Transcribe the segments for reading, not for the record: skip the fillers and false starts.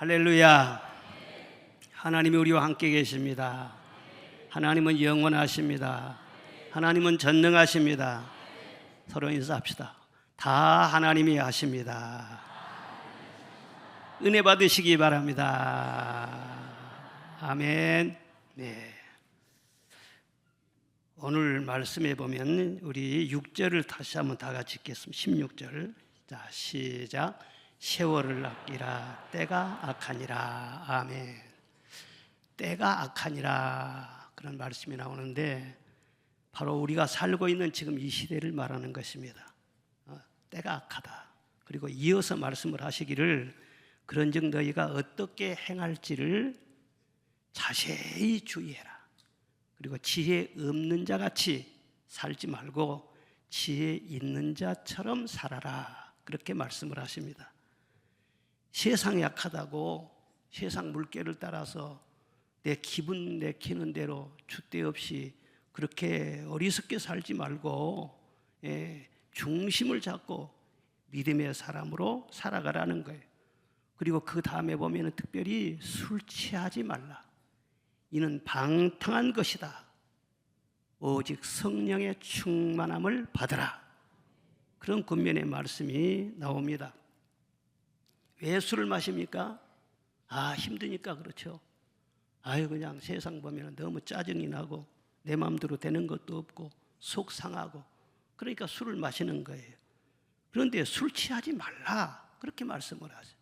할렐루야. 하나님이 우리와 함께 계십니다. 하나님은 영원하십니다. 하나님은 전능하십니다. 서로 인사합시다. 다 하나님이 하십니다. 은혜 받으시기 바랍니다. 아멘. 네. 오늘 말씀에 보면 우리 6절을 다시 한번 다 같이 읽겠습니다. 16절. 자, 시작. 세월을 아끼라 때가 악하니라. 아멘. 때가 악하니라, 그런 말씀이 나오는데 바로 우리가 살고 있는 지금 이 시대를 말하는 것입니다. 때가 악하다. 그리고 이어서 말씀을 하시기를 그런즉 너희가 어떻게 행할지를 자세히 주의해라. 그리고 지혜 없는 자같이 살지 말고 지혜 있는 자처럼 살아라. 그렇게 말씀을 하십니다. 세상이 약하다고 세상 물결을 따라서 내 기분 내키는 대로 줏대 없이 그렇게 어리석게 살지 말고 중심을 잡고 믿음의 사람으로 살아가라는 거예요. 그리고 그 다음에 보면 특별히 술 취하지 말라. 이는 방탕한 것이다. 오직 성령의 충만함을 받으라. 그런 권면의 말씀이 나옵니다. 왜 술을 마십니까? 힘드니까 그렇죠. 그냥 세상 보면 너무 짜증이 나고 내 마음대로 되는 것도 없고 속 상하고, 그러니까 술을 마시는 거예요. 그런데 술 취하지 말라, 그렇게 말씀을 하세요.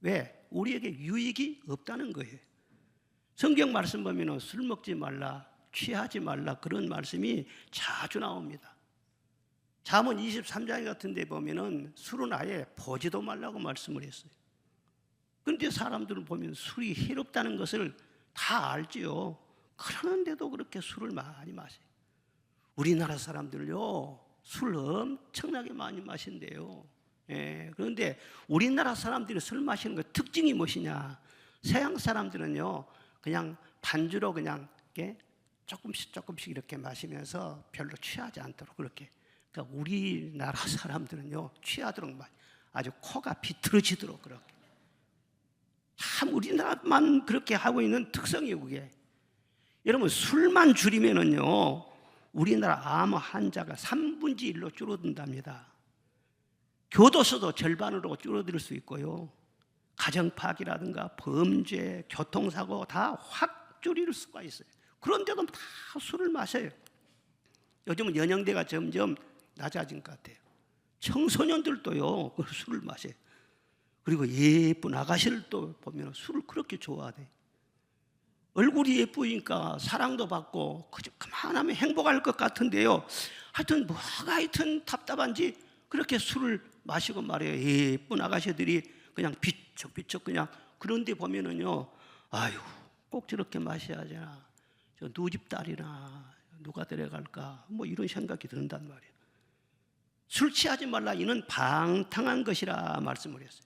왜? 우리에게 유익이 없다는 거예요. 성경 말씀 보면 술 먹지 말라, 취하지 말라, 그런 말씀이 자주 나옵니다. 잠언 23장 같은 데 보면 술은 아예 보지도 말라고 말씀을 했어요. 그런데 사람들은 보면 술이 해롭다는 것을 다 알지요. 그러는데도 그렇게 술을 많이 마셔요. 우리나라 사람들요, 술 엄청나게 많이 마신대요. 그런데 우리나라 사람들이 술 마시는 그 특징이 무엇이냐? 서양 사람들은요, 그냥 반주로 그냥 조금씩 이렇게 마시면서 별로 취하지 않도록 그렇게. 그러니까 우리나라 사람들은요, 취하도록 아주 코가 비틀어지도록 그렇게. 참 우리나라만 그렇게 하고 있는 특성이에요, 그게. 여러분, 술만 줄이면은요, 우리나라 암 환자가 3분의 1로 줄어든답니다. 교도소도 절반으로 줄어들 수 있고요. 가정 파괴라든가 범죄, 교통사고 다 확 줄일 수가 있어요. 그런데도 다 술을 마셔요. 요즘은 연령대가 점점 낮아진 것 같아요. 청소년들도요, 술을 마셔요. 그리고 예쁜 아가씨를 또 보면 술을 그렇게 좋아하대. 얼굴이 예쁘니까 사랑도 받고 그만하면 행복할 것 같은데요, 하여튼 답답한지 그렇게 술을 마시고 말이에요. 예쁜 아가씨들이 그냥 비쩍비쩍 그냥. 그런데 보면은요, 꼭 저렇게 마셔야지나, 저 누집 딸이나 누가 데려갈까, 이런 생각이 든단 말이에요. 술 취하지 말라, 이는 방탕한 것이라 말씀을 했어요.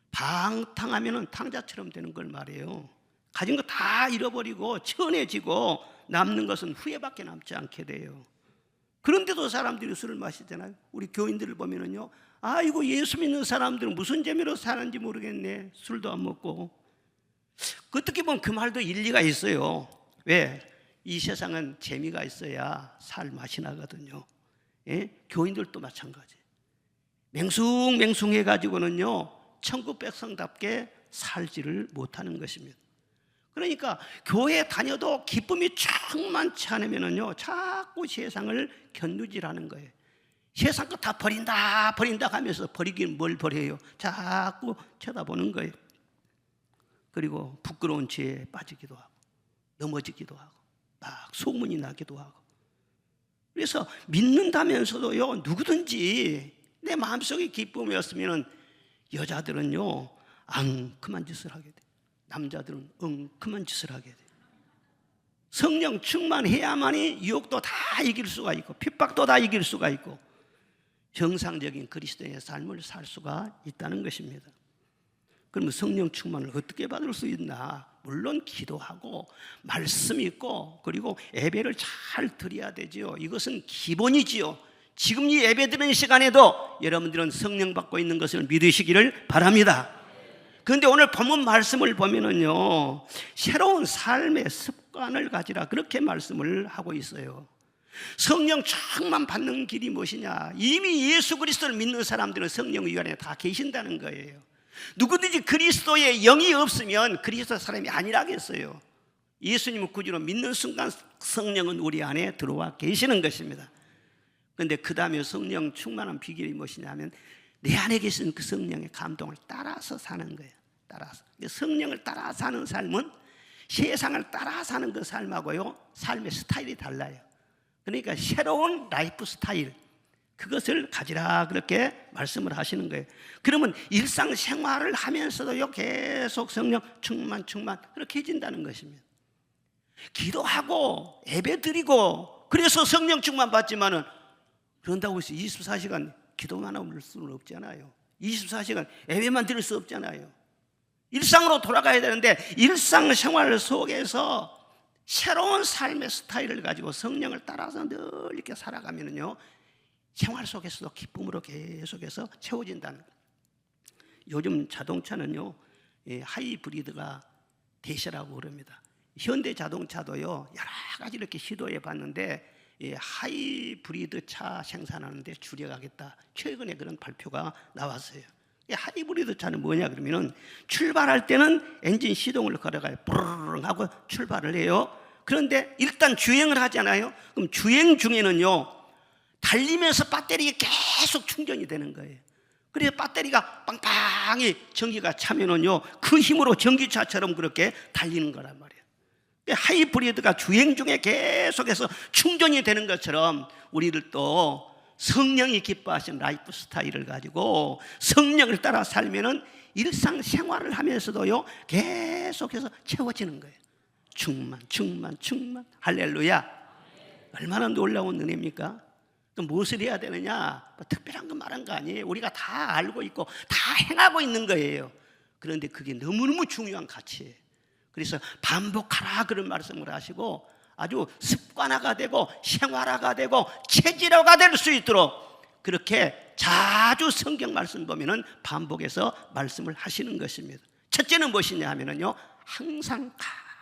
방탕하면은 탕자처럼 되는 걸 말이에요. 가진 거 다 잃어버리고 천해지고 남는 것은 후회밖에 남지 않게 돼요. 그런데도 사람들이 술을 마시잖아요. 우리 교인들을 보면은요, 이거 예수 믿는 사람들은 무슨 재미로 사는지 모르겠네. 술도 안 먹고. 어떻게 보면 그 말도 일리가 있어요. 왜? 이 세상은 재미가 있어야 살 맛이 나거든요. 교인들도 마찬가지. 맹숭맹숭해가지고는요, 천국 백성답게 살지를 못하는 것입니다. 그러니까 교회 다녀도 기쁨이 충만치 않으면은요, 자꾸 세상을 견누질하는 거예요. 세상 거 다 버린다 하면서 버리긴 뭘 버려요. 자꾸 쳐다보는 거예요. 그리고 부끄러운 죄에 빠지기도 하고 넘어지기도 하고 막 소문이 나기도 하고. 그래서 믿는다면서도요, 누구든지 내 마음속에 기쁨이었으면 여자들은요, 앙큼한 짓을 하게 돼. 남자들은 엉큼한 짓을 하게 돼. 성령 충만해야만이 유혹도 다 이길 수가 있고 핍박도 다 이길 수가 있고 정상적인 그리스도인의 삶을 살 수가 있다는 것입니다. 그러면 성령 충만을 어떻게 받을 수 있나? 물론 기도하고 말씀 있고 그리고 예배를 잘 드려야 되지요. 이것은 기본이지요. 지금 이 예배 드리는 시간에도 여러분들은 성령 받고 있는 것을 믿으시기를 바랍니다. 그런데 오늘 본문 말씀을 보면은요, 새로운 삶의 습관을 가지라 그렇게 말씀을 하고 있어요. 성령 충만 받는 길이 무엇이냐? 이미 예수 그리스도를 믿는 사람들은 성령 위안에 다 계신다는 거예요. 누구든지 그리스도의 영이 없으면 그리스도 사람이 아니라겠어요. 예수님을 구주로 믿는 순간 성령은 우리 안에 들어와 계시는 것입니다. 그런데 그 다음에 성령 충만한 비결이 무엇이냐면 내 안에 계신 그 성령의 감동을 따라서 사는 거예요. 따라서. 성령을 따라 사는 삶은 세상을 따라 사는 그 삶하고요, 삶의 스타일이 달라요. 그러니까 새로운 라이프 스타일, 그것을 가지라 그렇게 말씀을 하시는 거예요. 그러면 일상생활을 하면서도요, 계속 성령 충만 그렇게 해진다는 것입니다. 기도하고 예배드리고 그래서 성령 충만 받지만은 그런다고 해서 24시간 기도만 하면 수는 없잖아요. 24시간 예배만 드릴 수 없잖아요. 일상으로 돌아가야 되는데 일상생활 속에서 새로운 삶의 스타일을 가지고 성령을 따라서 늘 이렇게 살아가면요, 생활 속에서도 기쁨으로 계속해서 채워진다는 거예요. 요즘 자동차는요, 하이브리드가 대세라고 그럽니다. 현대 자동차도요, 여러 가지 이렇게 시도해 봤는데 하이브리드 차 생산하는데 주력하겠다, 최근에 그런 발표가 나왔어요. 하이브리드 차는 뭐냐 그러면은 출발할 때는 엔진 시동을 걸어가요. 뿌르릉 하고 출발을 해요. 그런데 일단 주행을 하잖아요. 그럼 주행 중에는요, 달리면서 배터리가 계속 충전이 되는 거예요. 그래서 배터리가 빵빵히 전기가 차면은요, 그 힘으로 전기차처럼 그렇게 달리는 거란 말이에요. 하이브리드가 주행 중에 계속해서 충전이 되는 것처럼 우리를 또 성령이 기뻐하시는 라이프 스타일을 가지고 성령을 따라 살면은 일상생활을 하면서도요, 계속해서 채워지는 거예요. 충만 할렐루야. 얼마나 놀라운 은혜입니까? 또 무엇을 해야 되느냐? 뭐 특별한 거 말한 거 아니에요. 우리가 다 알고 있고 다 행하고 있는 거예요. 그런데 그게 너무너무 중요한 가치예요. 그래서 반복하라 그런 말씀을 하시고 아주 습관화가 되고 생활화가 되고 체질화가 될 수 있도록 그렇게 자주 성경 말씀 보면은 반복해서 말씀을 하시는 것입니다. 첫째는 무엇이냐 하면은요, 항상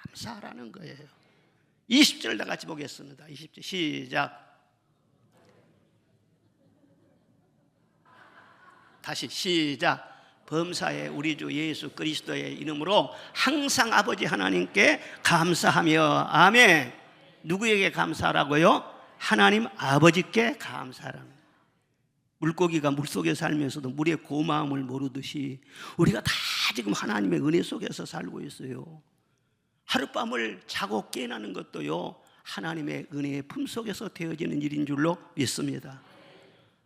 감사하라는 거예요. 20절 다 같이 보겠습니다. 20절 시작. 다시 시작. 범사에 우리 주 예수 그리스도의 이름으로 항상 아버지 하나님께 감사하며. 아멘. 누구에게 감사하라고요? 하나님 아버지께 감사하라는. 물고기가 물속에 살면서도 물의 고마움을 모르듯이 우리가 다 지금 하나님의 은혜 속에서 살고 있어요. 하룻밤을 자고 깨어나는 것도요, 하나님의 은혜의 품속에서 되어지는 일인 줄로 믿습니다.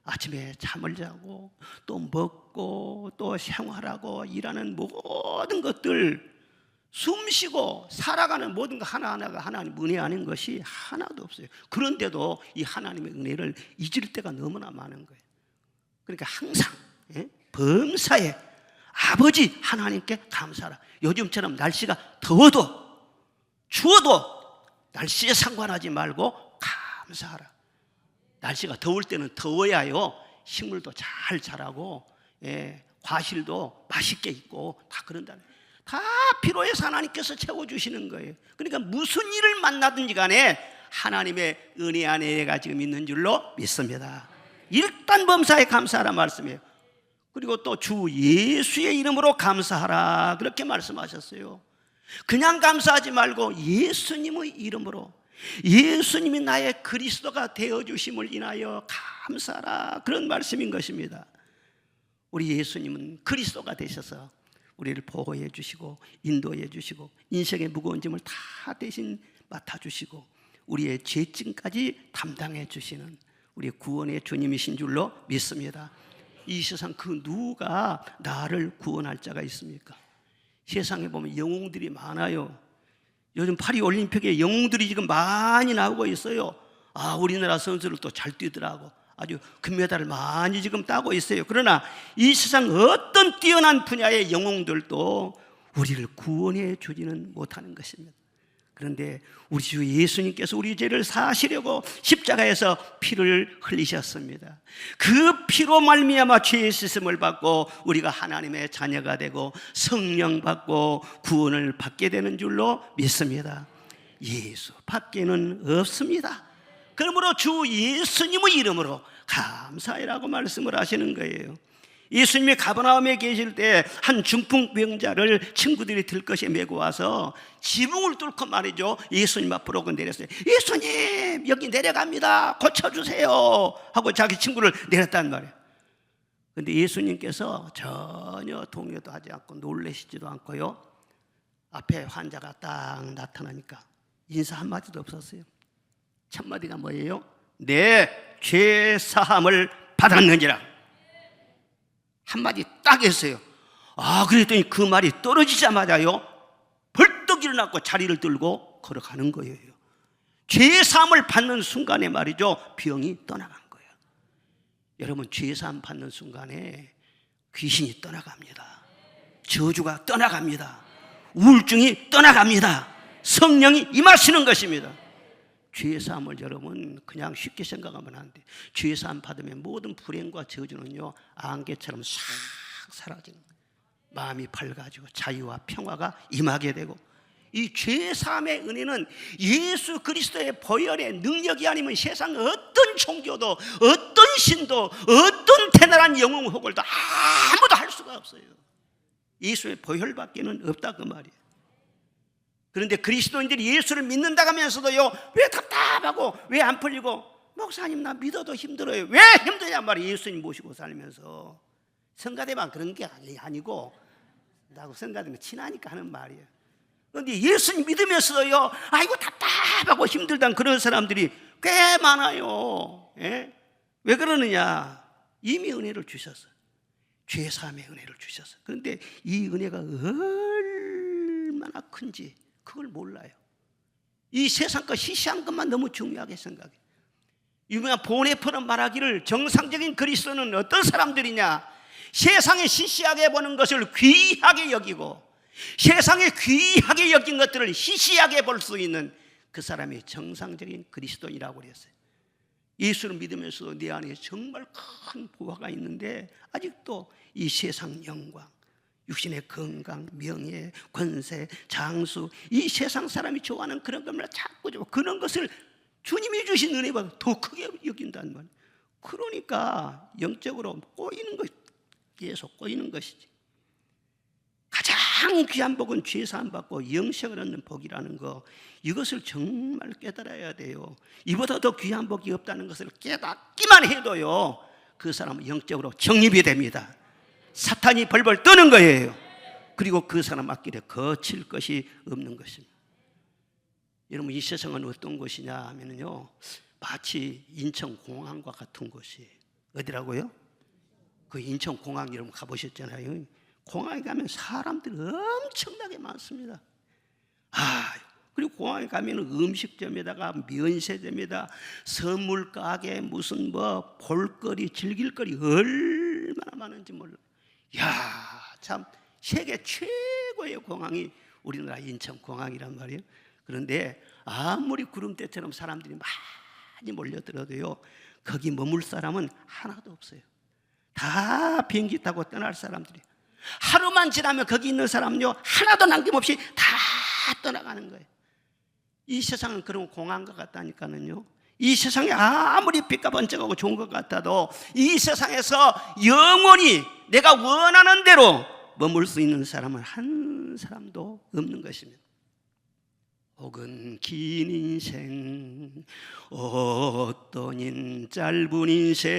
아침에 잠을 자고 또 먹고 또 생활하고 일하는 모든 것들, 숨쉬고 살아가는 모든 것 하나하나가 하나님 은혜 아닌 것이 하나도 없어요. 그런데도 이 하나님의 은혜를 잊을 때가 너무나 많은 거예요. 그러니까 항상 범사에 아버지 하나님께 감사하라. 요즘처럼 날씨가 더워도 추워도 날씨에 상관하지 말고 감사하라. 날씨가 더울 때는 더워야요, 식물도 잘 자라고 과실도 맛있게 있고 다 그런다는 거예요. 다 필요해서 하나님께서 채워주시는 거예요. 그러니까 무슨 일을 만나든지 간에 하나님의 은혜 안에가 지금 있는 줄로 믿습니다. 일단 범사에 감사하라 말씀이에요. 그리고 또 주 예수의 이름으로 감사하라 그렇게 말씀하셨어요. 그냥 감사하지 말고 예수님의 이름으로, 예수님이 나의 그리스도가 되어주심을 인하여 감사하라 그런 말씀인 것입니다. 우리 예수님은 그리스도가 되셔서 우리를 보호해 주시고 인도해 주시고 인생의 무거운 짐을 다 대신 맡아주시고 우리의 죄짐까지 담당해 주시는 우리의 구원의 주님이신 줄로 믿습니다. 이 세상 그 누가 나를 구원할 자가 있습니까? 세상에 보면 영웅들이 많아요. 요즘 파리올림픽에 영웅들이 지금 많이 나오고 있어요. 우리나라 선수들 또 잘 뛰더라고. 아주 금메달을 많이 지금 따고 있어요. 그러나 이 세상 어떤 뛰어난 분야의 영웅들도 우리를 구원해 주지는 못하는 것입니다. 그런데 우리 주 예수님께서 우리 죄를 사하시려고 십자가에서 피를 흘리셨습니다. 그 피로 말미암아 죄의 씻음을 받고 우리가 하나님의 자녀가 되고 성령 받고 구원을 받게 되는 줄로 믿습니다. 예수 밖에는 없습니다. 그러므로 주 예수님의 이름으로 감사해라고 말씀을 하시는 거예요. 예수님이 가버나움에 계실 때 한 중풍병자를 친구들이 들것에 메고 와서 지붕을 뚫고 말이죠, 예수님 앞으로 내렸어요. 예수님, 여기 내려갑니다, 고쳐주세요 하고 자기 친구를 내렸단 말이에요. 그런데 예수님께서 전혀 동요도 하지 않고 놀라시지도 않고요, 앞에 환자가 딱 나타나니까 인사 한마디도 없었어요. 첫 마디가 뭐예요? 내 죄 사함을 받았느니라. 한마디 딱 했어요. 그랬더니 그 말이 떨어지자마자요, 벌떡 일어나고 자리를 들고 걸어가는 거예요. 죄 사함을 받는 순간에 말이죠, 병이 떠나간 거예요. 여러분, 죄 사함 받는 순간에 귀신이 떠나갑니다. 저주가 떠나갑니다. 우울증이 떠나갑니다. 성령이 임하시는 것입니다. 죄 사함을 여러분 그냥 쉽게 생각하면 안 돼. 죄 사함 받으면 모든 불행과 저주는요, 안개처럼 싹 사라지는 거예요. 마음이 밝아지고 자유와 평화가 임하게 되고, 이 죄 사함의 은혜는 예수 그리스도의 보혈의 능력이 아니면 세상 어떤 종교도, 어떤 신도, 어떤 대단한 영웅 호걸도 아무도 할 수가 없어요. 예수의 보혈밖에는 없다 그 말이에요. 그런데 그리스도인들이 예수를 믿는다고 하면서도요, 왜 답답하고 왜 안 풀리고, 목사님 나 믿어도 힘들어요, 왜 힘드냐 말이에요. 예수님 모시고 살면서. 성가대만 그런 게 아니고, 나하고 성가대는 친하니까 하는 말이에요. 그런데 예수님 믿으면서도요, 아이고 답답하고 힘들다는 그런 사람들이 꽤 많아요. 예? 왜 그러느냐? 이미 은혜를 주셨어요. 죄 사함의 은혜를 주셨어요. 그런데 이 은혜가 얼마나 큰지 그걸 몰라요. 이 세상 것 시시한 것만 너무 중요하게 생각해요. 유명한 보네퍼는 말하기를, 정상적인 그리스도는 어떤 사람들이냐? 세상에 시시하게 보는 것을 귀하게 여기고 세상에 귀하게 여긴 것들을 시시하게 볼 수 있는 그 사람이 정상적인 그리스도인이라고 그랬어요. 예수를 믿으면서도 내 안에 정말 큰 보화가 있는데 아직도 이 세상 영광, 육신의 건강, 명예, 권세, 장수, 이 세상 사람이 좋아하는 그런 것만 자꾸 그런 것을 주님이 주신 은혜보다 더 크게 여긴다는 말이에요. 그러니까 영적으로 꼬이는 것, 계속 꼬이는 것이지. 가장 귀한 복은 죄 사함 받고 영생을 얻는 복이라는 거, 이것을 정말 깨달아야 돼요. 이보다 더 귀한 복이 없다는 것을 깨닫기만 해도요, 그 사람은 영적으로 정립이 됩니다. 사탄이 벌벌 떠는 거예요. 그리고 그 사람 앞길에 거칠 것이 없는 것입니다. 여러분, 이 세상은 어떤 곳이냐 하면요, 마치 인천공항과 같은 곳이에요. 어디라고요? 그 인천공항 여러분 가보셨잖아요. 공항에 가면 사람들이 엄청나게 많습니다. 그리고 공항에 가면 음식점에다가 면세점에다 선물 가게, 무슨 뭐 볼거리, 즐길거리 얼마나 많은지 몰라요. 참 세계 최고의 공항이 우리나라 인천공항이란 말이에요. 그런데 아무리 구름대처럼 사람들이 많이 몰려들어도요, 거기 머물 사람은 하나도 없어요. 다 비행기 타고 떠날 사람들이. 하루만 지나면 거기 있는 사람은요, 하나도 남김없이 다 떠나가는 거예요. 이 세상은 그런 공항과 같다니까는요. 이 세상에 아무리 빛과 번쩍하고 좋은 것 같아도 이 세상에서 영원히 내가 원하는 대로 머물 수 있는 사람은 한 사람도 없는 것입니다. 혹은 긴 인생, 어떤 짧은 인생,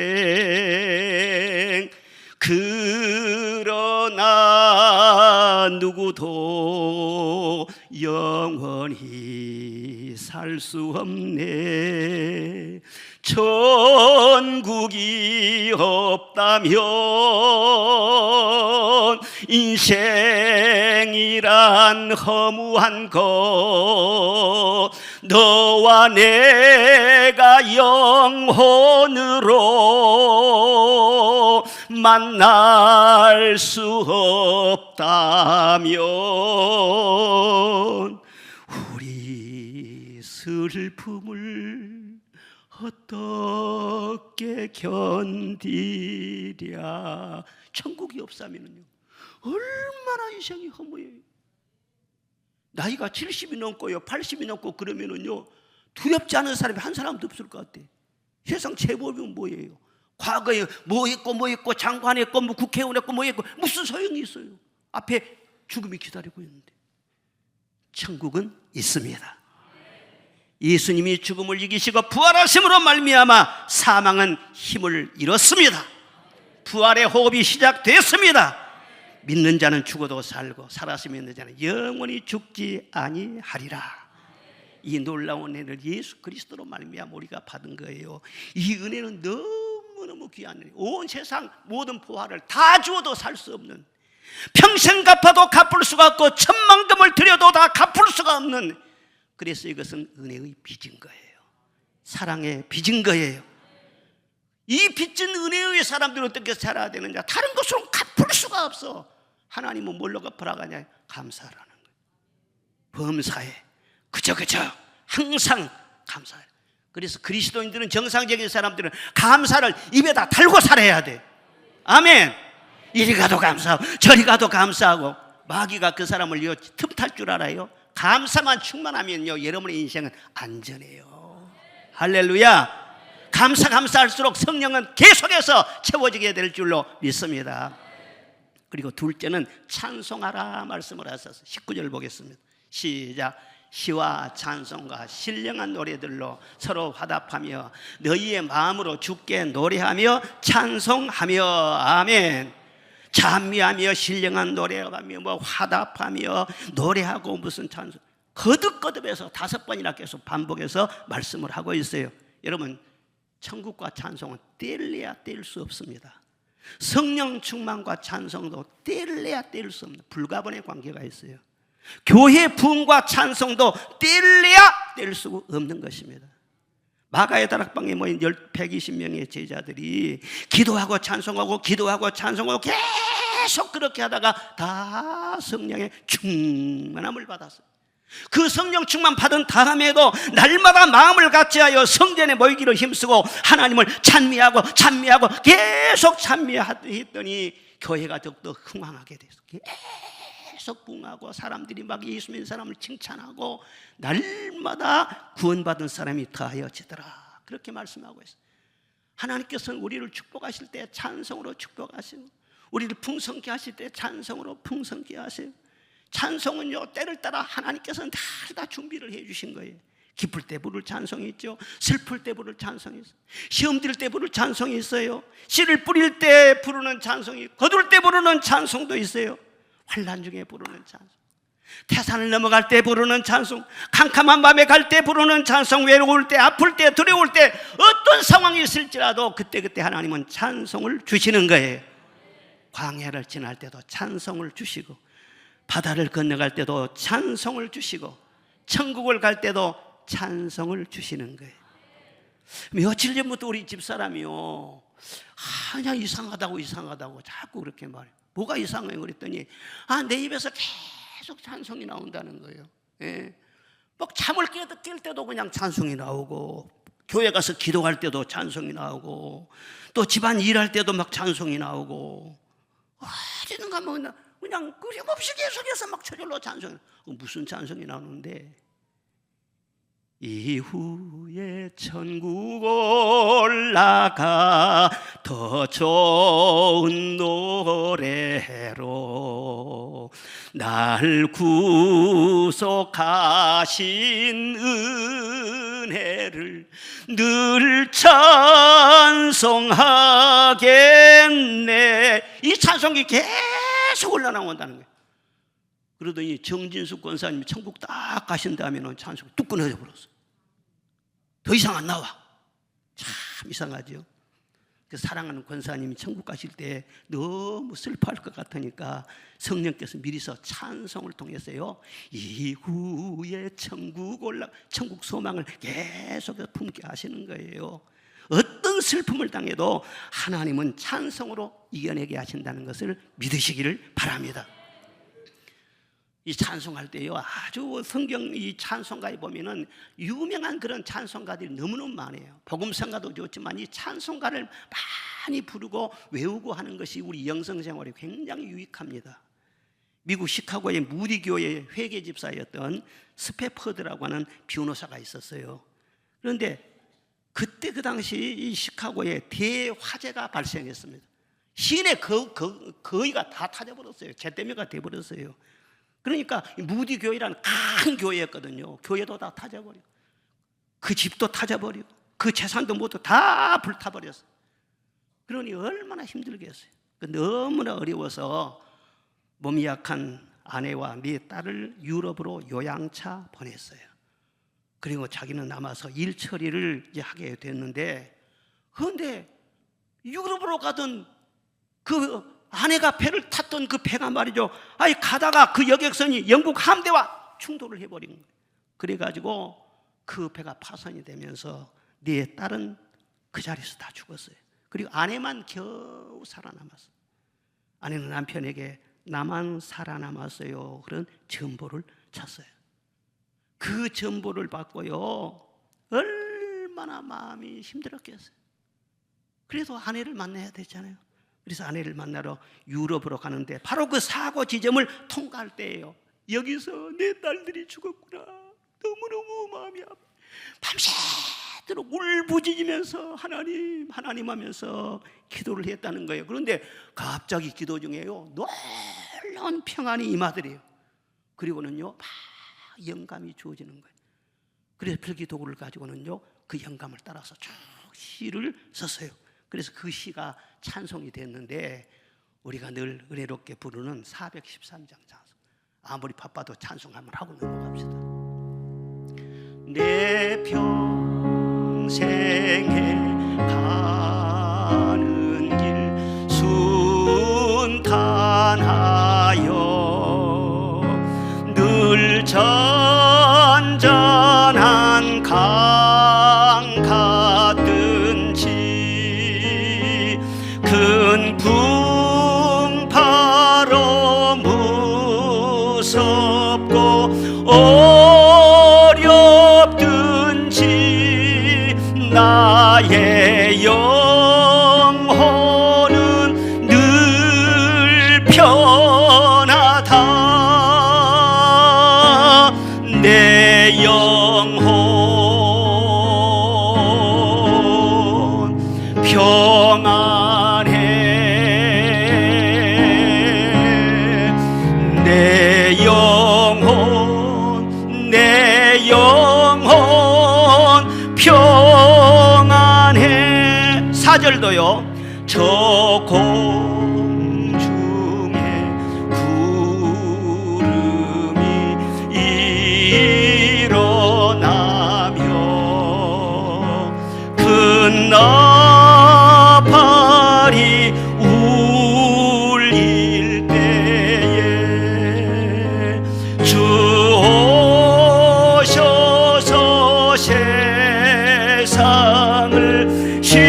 그러나 누구도 영원히 살 수 없네. 천국이 없다면 인생이란 허무한 것, 너와 내가 영혼으로 만날 수 없다면 우리 슬픔을 어떻게 견디랴. 천국이 없으면요 얼마나 인생이 허무해요. 나이가 70이 넘고요 80이 넘고 그러면은요 두렵지 않은 사람이 한 사람도 없을 것 같아. 세상 제법이 뭐예요? 과거에 뭐 했고 장관 했고 뭐 국회의원 했고 뭐 했고 무슨 소용이 있어요? 앞에 죽음이 기다리고 있는데. 천국은 있습니다. 예수님이 죽음을 이기시고 부활하심으로 말미암아 사망은 힘을 잃었습니다. 부활의 호흡이 시작됐습니다. 믿는 자는 죽어도 살고 살아서 믿는 자는 영원히 죽지 아니하리라. 이 놀라운 은혜를 예수 그리스도로 말미암아 우리가 받은 거예요. 이 은혜는 너무너무 귀한 은혜. 온 세상 모든 보화를 다 주어도 살 수 없는, 평생 갚아도 갚을 수가 없고 천만금을 들여도 다 갚을 수가 없는, 그래서 이것은 은혜의 빚인 거예요. 사랑의 빚인 거예요. 이 빚진 은혜의 사람들은 어떻게 살아야 되느냐? 다른 것으로 갚을 수가 없어. 하나님은 뭘로 갚으라고 하냐? 감사라는 거예요. 범사에 그저 항상 감사해. 그래서 그리스도인들은, 정상적인 사람들은 감사를 입에다 달고 살아야 돼. 아멘. 이리 가도 감사하고 저리 가도 감사하고. 마귀가 그 사람을 틈탈 줄 알아요? 감사만 충만하면요 여러분의 인생은 안전해요. 할렐루야. 감사할수록 성령은 계속해서 채워지게 될 줄로 믿습니다. 그리고 둘째는 찬송하라 말씀을 하셔서 19절 보겠습니다. 시작. 시와 찬송과 신령한 노래들로 서로 화답하며 너희의 마음으로 주께 노래하며 찬송하며. 아멘. 찬미하며 신령한 노래하며 뭐 화답하며 노래하고 무슨 찬송, 거듭거듭해서 5번이나 계속 반복해서 말씀을 하고 있어요. 여러분, 천국과 찬송은 떼려야 뗄 수 없습니다. 성령 충만과 찬송도 떼려야 뗄 수 없는 불가분의 관계가 있어요. 교회 부흥과 찬송도 떼려야 뗄 수 없는 것입니다. 마가의 다락방에 모인 120명의 제자들이 기도하고 찬송하고 계속 그렇게 하다가 다 성령의 충만함을 받았어요. 그 성령 충만 받은 다음에도 날마다 마음을 같이하여 성전에 모이기로 힘쓰고 하나님을 찬미하고 계속 찬미했더니 교회가 더욱더 흥황하게 됐어요. 계속 부흥하고 사람들이 막 예수 믿는 사람을 칭찬하고 날마다 구원받은 사람이 더하여지더라. 그렇게 말씀하고 있어요. 하나님께서는 우리를 축복하실 때 찬송으로 축복하시고, 우리를 풍성케 하실 때 찬송으로 풍성케 하세요. 찬송은요 때를 따라 하나님께서는 다 준비를 해 주신 거예요. 기쁠 때 부를 찬송이 있죠. 슬플 때 부를 찬송이 있어요. 시험 들 때 부를 찬송이 있어요. 씨를 뿌릴 때 부르는 찬송이, 거둘 때 부르는 찬송도 있어요. 환난 중에 부르는 찬송, 태산을 넘어갈 때 부르는 찬송, 캄캄한 밤에 갈 때 부르는 찬송, 외로울 때, 아플 때, 두려울 때, 어떤 상황이 있을지라도 그때 하나님은 찬송을 주시는 거예요. 광야를 지날 때도 찬송을 주시고, 바다를 건너갈 때도 찬송을 주시고, 천국을 갈 때도 찬송을 주시는 거예요. 며칠 전부터 우리 집사람이요 그냥 이상하다고 자꾸 그렇게 말해요. 뭐가 이상해요? 그랬더니 내 입에서 계속 찬송이 나온다는 거예요. 예. 막 잠을 깰 때도 그냥 찬송이 나오고, 교회 가서 기도할 때도 찬송이 나오고, 또 집안 일할 때도 막 찬송이 나오고, 어디든가 뭐 그냥 끊임없이 계속해서 막 저절로 찬송이. 무슨 찬송이 나오는데, 이후에 천국 올라가 더 좋은 노래로 날 구속하신 은혜를 늘 찬송하겠네. 이 찬송이 계속 올라나온다는 거예요. 그러더니 정진숙 권사님이 천국 딱 가신 다음에는 찬송이 뚝 끊어져 버렸어요. 더 이상 안 나와. 참 이상하죠. 그 사랑하는 권사님이 천국 가실 때 너무 슬퍼할 것 같으니까 성령께서 미리서 찬송을 통해서요 이후에 천국 소망을 계속해서 품게 하시는 거예요. 어떤 슬픔을 당해도 하나님은 찬송으로 이겨내게 하신다는 것을 믿으시기를 바랍니다. 이 찬송할 때요, 아주 성경 이 찬송가에 보면은 유명한 그런 찬송가들이 너무너무 많아요. 복음성가도 좋지만 이 찬송가를 많이 부르고 외우고 하는 것이 우리 영성생활에 굉장히 유익합니다. 미국 시카고의 무디교회 회계 집사였던 스페퍼드라고 하는 변호사가 있었어요. 그런데 그때 그 당시 이 시카고에 대화재가 발생했습니다. 시내 거의가 다 타져버렸어요. 잿더미가 돼버렸어요. 그러니까 무디 교회라는 큰 교회였거든요. 교회도 다 타져버리고 그 집도 타져버리고 그 재산도 모두 다 불타버렸어요. 그러니 얼마나 힘들겠어요. 너무나 어려워서 몸이 약한 아내와 네 딸을 유럽으로 요양차 보냈어요. 그리고 자기는 남아서 일 처리를 이제 하게 됐는데, 그런데 유럽으로 가던 그 아내가 배를 탔던 그 배가 말이죠, 아니 가다가 그 여객선이 영국 함대와 충돌을 해버린 거예요. 그래가지고 그 배가 파손이 되면서 네 딸은 그 자리에서 다 죽었어요. 그리고 아내만 겨우 살아남았어요. 아내는 남편에게 나만 살아남았어요 그런 전보를 쳤어요. 그 전보를 받고요, 얼마나 마음이 힘들었겠어요. 그래서 아내를 만나야 되잖아요. 그래서 아내를 만나러 유럽으로 가는데 바로 그 사고 지점을 통과할 때예요. 여기서 내 딸들이 죽었구나. 너무너무 마음이 아파. 밤새도록 울부짖으면서 하나님 하면서 기도를 했다는 거예요. 그런데 갑자기 기도 중에요, 놀라운 평안이 임하더래요. 그리고는요 막 영감이 주어지는 거예요. 그래서 필기도구를 가지고는요 그 영감을 따라서 쭉 시를 썼어요. 그래서 그 시가 찬송이 됐는데, 우리가 늘 은혜롭게 부르는 413장 찬송, 아무리 바빠도 찬송 한번 하고 넘어갑시다. 내 평생에 가는 길 순탄하여 늘 전전한 강 같든지 큰 풍파로 무섭고 어렵든지 나의 영혼은 늘 편하다. 내 영혼 평안해. 내 영혼 평안해. 4절도요. 저 공중에 구름이 일어나며 큰 나팔이 울릴 때에 주 오셔서 세상을 심판해도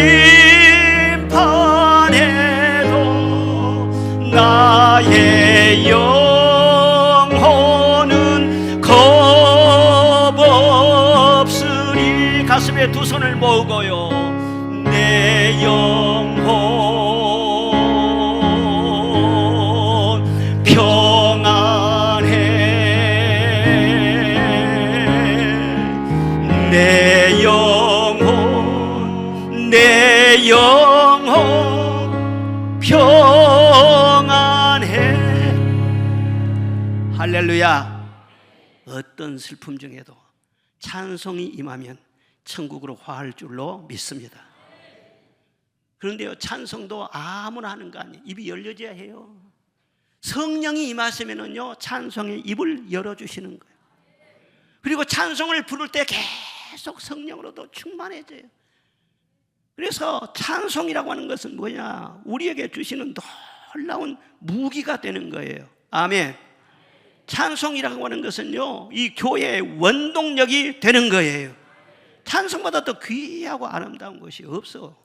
나의 영혼은 겁없으리. 가슴에 두 손을 모으고요. 내 영혼 평안해. 내 영혼 평안해. 할렐루야. 어떤 슬픔 중에도 찬송이 임하면 천국으로 화할 줄로 믿습니다. 그런데요, 찬송도 아무나 하는 거 아니에요. 입이 열려져야 해요. 성령이 임하시면은요 찬송의 입을 열어주시는 거예요. 그리고 찬송을 부를 때 계속 성령으로도 충만해져요. 그래서 찬송이라고 하는 것은 뭐냐, 우리에게 주시는 놀라운 무기가 되는 거예요. 아멘. 찬송이라고 하는 것은요 이 교회의 원동력이 되는 거예요. 찬송보다 더 귀하고 아름다운 것이 없어.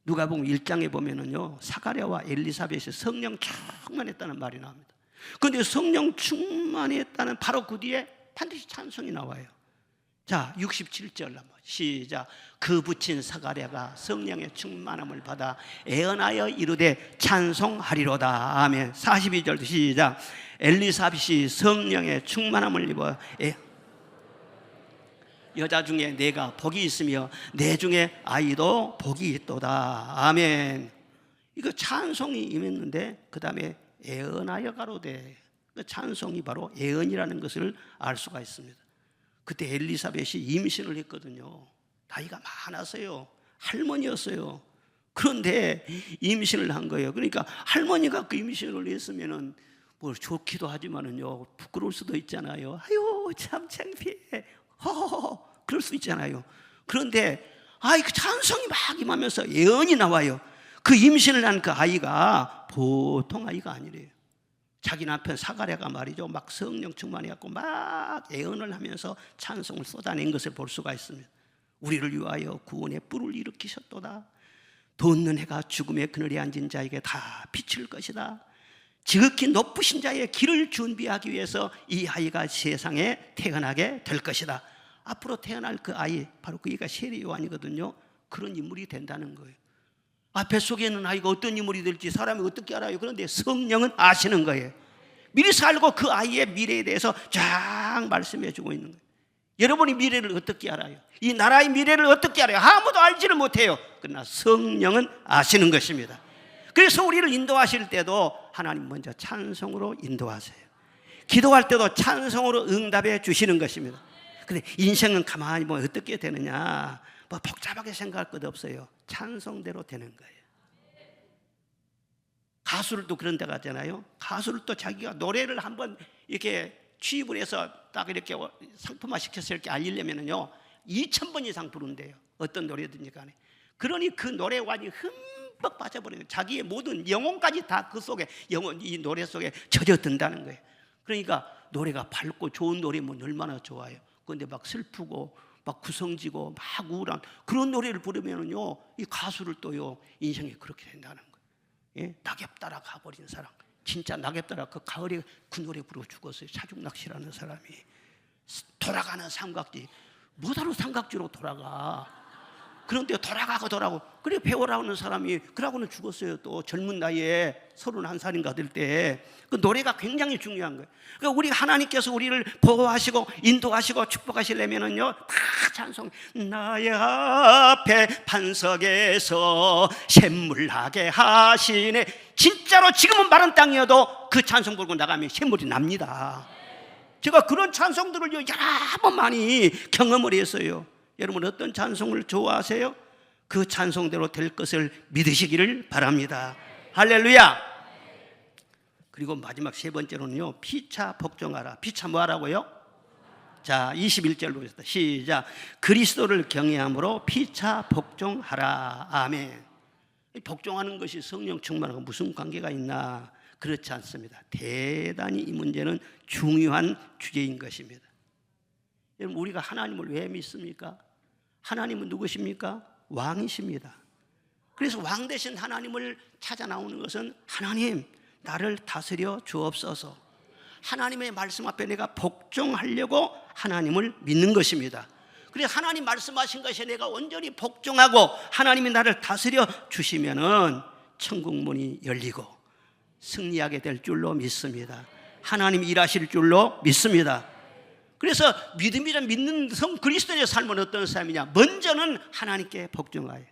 누가복음 1장에 보면은요 사가랴와 엘리사벳이 성령 충만했다는 말이 나옵니다. 그런데 성령 충만했다는 바로 그 뒤에 반드시 찬송이 나와요. 자, 67절 한번 시작. 그 붙인 사가랴가 성령의 충만함을 받아 애언하여 이르되 찬송하리로다. 아멘. 42절 시작. 엘리사벳이 성령의 충만함을 입어 여자 중에 내가 복이 있으며 내 중에 아이도 복이 있도다. 아멘. 이거 찬송이 임했는데 그 다음에 애언하여 가로되, 그 찬송이 바로 애언이라는 것을 알 수가 있습니다. 그때 엘리사벳이 임신을 했거든요. 나이가 많았어요. 할머니였어요. 그런데 임신을 한 거예요. 그러니까 할머니가 그 임신을 했으면은 뭐 좋기도 하지만은요, 부끄러울 수도 있잖아요. 아유, 참 창피해. 허허허. 그럴 수 있잖아요. 그런데 그 찬송이 막 임하면서 예언이 나와요. 그 임신을 한 그 아이가 보통 아이가 아니래요. 자기 남편 사가랴가 말이죠, 막 성령 충만해갖고 막 예언을 하면서 찬송을 쏟아낸 것을 볼 수가 있습니다. 우리를 위하여 구원의 뿔을 일으키셨도다. 돋는 해가 죽음의 그늘에 앉은 자에게 다 비칠 것이다. 지극히 높으신 자의 길을 준비하기 위해서 이 아이가 세상에 태어나게 될 것이다. 앞으로 태어날 그 아이, 바로 그이가 세례 요한이거든요. 그런 인물이 된다는 거예요. 뱃속에 있는 아이가 어떤 인물이 될지 사람이 어떻게 알아요? 그런데 성령은 아시는 거예요. 미리 살고 그 아이의 미래에 대해서 쫙 말씀해 주고 있는 거예요. 여러분이 미래를 어떻게 알아요? 이 나라의 미래를 어떻게 알아요? 아무도 알지를 못해요. 그러나 성령은 아시는 것입니다. 그래서 우리를 인도하실 때도 하나님 먼저 찬송으로 인도하세요. 기도할 때도 찬송으로 응답해 주시는 것입니다. 근데 인생은 가만히 보면 어떻게 되느냐, 뭐 복잡하게 생각할 것 없어요. 찬송대로 되는 거예요. 가수들도 그런 데 가잖아요. 가수들도 자기가 노래를 한번 이렇게 취입을 해서 딱 이렇게 상품화 시켜서 이렇게 알리려면요 2000번 이상 부른대요. 어떤 노래든지 간에. 그러니 그 노래관이 흠뻑 빠져버리는 거예요. 자기의 모든 영혼까지 다 그 속에, 이 노래 속에 젖어든다는 거예요. 그러니까 노래가 밝고 좋은 노래면 얼마나 좋아요. 그런데 막 슬프고 막 구성지고 막 우울한 그런 노래를 부르면은요, 이 가수를 또요 인생이 그렇게 된다는 거예요. 예? 낙엽 따라 가버린 사람, 진짜 낙엽 따라 그 가을에 그 노래 부르고 죽었어요. 사중낚시라는 사람이. 돌아가는 삼각지, 뭐하러 삼각지로 돌아가? 그런데 돌아가고 그래 배우라는 사람이 그러고는 죽었어요. 또 젊은 나이에 31살인가 될 때. 그 노래가 굉장히 중요한 거예요. 그러니까 우리 하나님께서 우리를 보호하시고 인도하시고 축복하시려면은요 다 찬송. 나의 앞에 반석에서 샘물나게 하시네. 진짜로 지금은 마른 땅이어도 그 찬송 부르고 나가면 샘물이 납니다. 제가 그런 찬송들을요 여러 번 많이 경험을 했어요. 여러분 어떤 찬송을 좋아하세요? 그 찬송대로 될 것을 믿으시기를 바랍니다. 할렐루야. 그리고 마지막 세 번째로는요, 피차 복종하라. 피차 뭐 하라고요? 자, 21절 보겠습니다. 시작. 그리스도를 경외함으로 피차 복종하라. 아멘. 복종하는 것이 성령 충만하고 무슨 관계가 있나? 그렇지 않습니다. 대단히 이 문제는 중요한 주제인 것입니다. 여러분 우리가 하나님을 왜 믿습니까? 하나님은 누구십니까? 왕이십니다. 그래서 왕 대신 하나님을 찾아 나오는 것은 하나님 나를 다스려 주옵소서. 하나님의 말씀 앞에 내가 복종하려고 하나님을 믿는 것입니다. 그래서 하나님 말씀하신 것에 내가 온전히 복종하고 하나님이 나를 다스려 주시면은 천국 문이 열리고 승리하게 될 줄로 믿습니다. 하나님이 일하실 줄로 믿습니다. 그래서 믿음이란 믿는 성 그리스도의 삶은 어떤 삶이냐? 먼저는 하나님께 복종하여.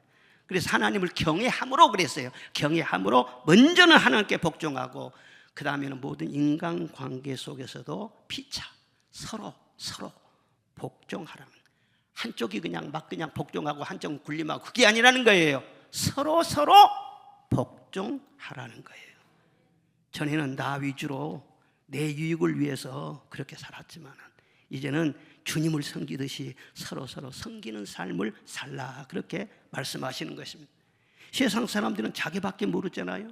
그래서 하나님을 경외함으로 그랬어요. 경외함으로 먼저는 하나님께 복종하고 그 다음에는 모든 인간관계 속에서도 피차 서로 복종하라는. 한쪽이 그냥 복종하고 한쪽은 군림하고 그게 아니라는 거예요. 서로 복종하라는 거예요. 전에는 나 위주로 내 유익을 위해서 그렇게 살았지만 이제는 주님을 섬기듯이 서로 섬기는 삶을 살라, 그렇게 말씀하시는 것입니다. 세상 사람들은 자기밖에 모르잖아요.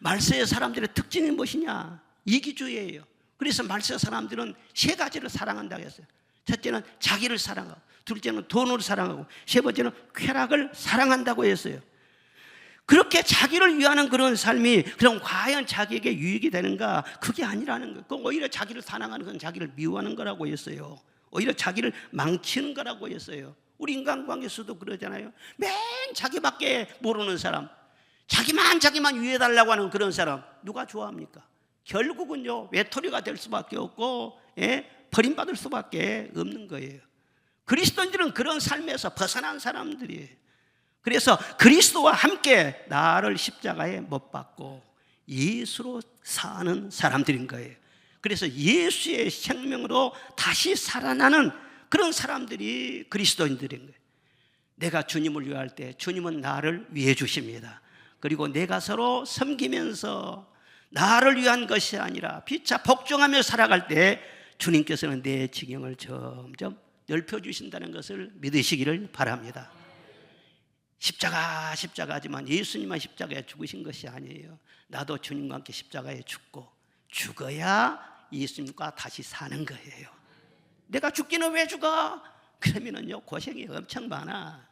말세의 사람들의 특징이 무엇이냐? 이기주의예요. 그래서 말세 사람들은 세 가지를 사랑한다고 했어요. 첫째는 자기를 사랑하고, 둘째는 돈을 사랑하고, 세 번째는 쾌락을 사랑한다고 했어요. 그렇게 자기를 위하는 그런 삶이 그럼 과연 자기에게 유익이 되는가? 그게 아니라는 거예요. 오히려 자기를 사랑하는 건 자기를 미워하는 거라고 했어요. 오히려 자기를 망치는 거라고 했어요. 우리 인간관계에서도 그러잖아요. 맨 자기밖에 모르는 사람, 자기만 위해달라고 하는 그런 사람 누가 좋아합니까? 결국은요 외톨이가 될 수밖에 없고 버림받을 수밖에 없는 거예요. 그리스도인들은 그런 삶에서 벗어난 사람들이에요. 그래서 그리스도와 함께 나를 십자가에 못 박고 예수로 사는 사람들인 거예요. 그래서 예수의 생명으로 다시 살아나는 그런 사람들이 그리스도인들인 거예요. 내가 주님을 위할 때 주님은 나를 위해 주십니다. 그리고 내가 서로 섬기면서 나를 위한 것이 아니라 피차 복종하며 살아갈 때 주님께서는 내 지경을 점점 넓혀주신다는 것을 믿으시기를 바랍니다. 십자가지만 예수님만 십자가에 죽으신 것이 아니에요. 나도 주님과 함께 십자가에 죽고 죽어야 예수님과 다시 사는 거예요. 내가 죽기는 왜 죽어? 그러면은요 고생이 엄청 많아.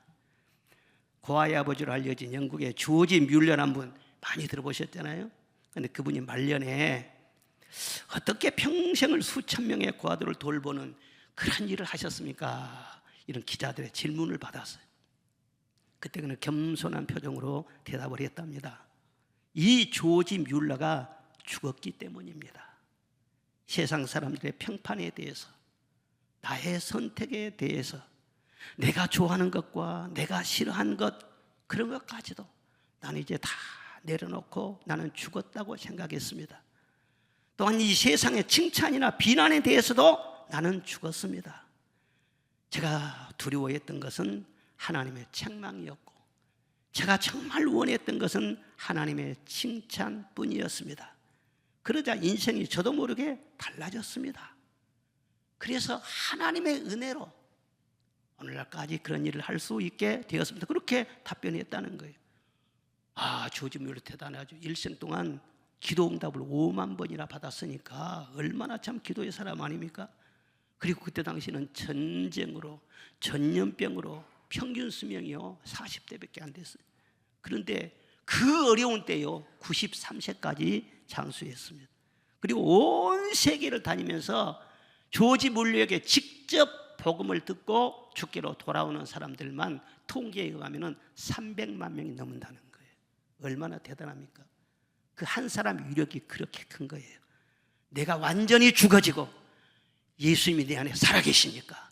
고아의 아버지로 알려진 영국의 조지 뮬러라는 분 많이 들어보셨잖아요. 근데 그분이 말년에 어떻게 평생을 수천 명의 고아들을 돌보는 그런 일을 하셨습니까? 이런 기자들의 질문을 받았어요. 그때 그는 겸손한 표정으로 대답을 했답니다. 이 조지 뮬러가 죽었기 때문입니다. 세상 사람들의 평판에 대해서, 나의 선택에 대해서, 내가 좋아하는 것과 내가 싫어하는 것, 그런 것까지도 나는 이제 다 내려놓고 나는 죽었다고 생각했습니다. 또한 이 세상의 칭찬이나 비난에 대해서도 나는 죽었습니다. 제가 두려워했던 것은 하나님의 책망이었고, 제가 정말 원했던 것은 하나님의 칭찬뿐이었습니다. 그러자 인생이 저도 모르게 달라졌습니다. 그래서 하나님의 은혜로 오늘날까지 그런 일을 할 수 있게 되었습니다. 그렇게 답변했다는 거예요. 조지 뮬러 대단하죠. 일생 동안 기도 응답을 5만 번이나 받았으니까 얼마나 참 기도의 사람 아닙니까? 그리고 그때 당시는 전쟁으로, 전염병으로 평균 수명이요 40대밖에 안 됐어요. 그런데 그 어려운 때요 93세까지 장수했습니다. 그리고 온 세계를 다니면서 조지 뮬러에게 직접 복음을 듣고 죽기로 돌아오는 사람들만 통계에 의하면 300만 명이 넘는다는 거예요. 얼마나 대단합니까? 그 한 사람 위력이 그렇게 큰 거예요. 내가 완전히 죽어지고 예수님이 내 안에 살아계시니까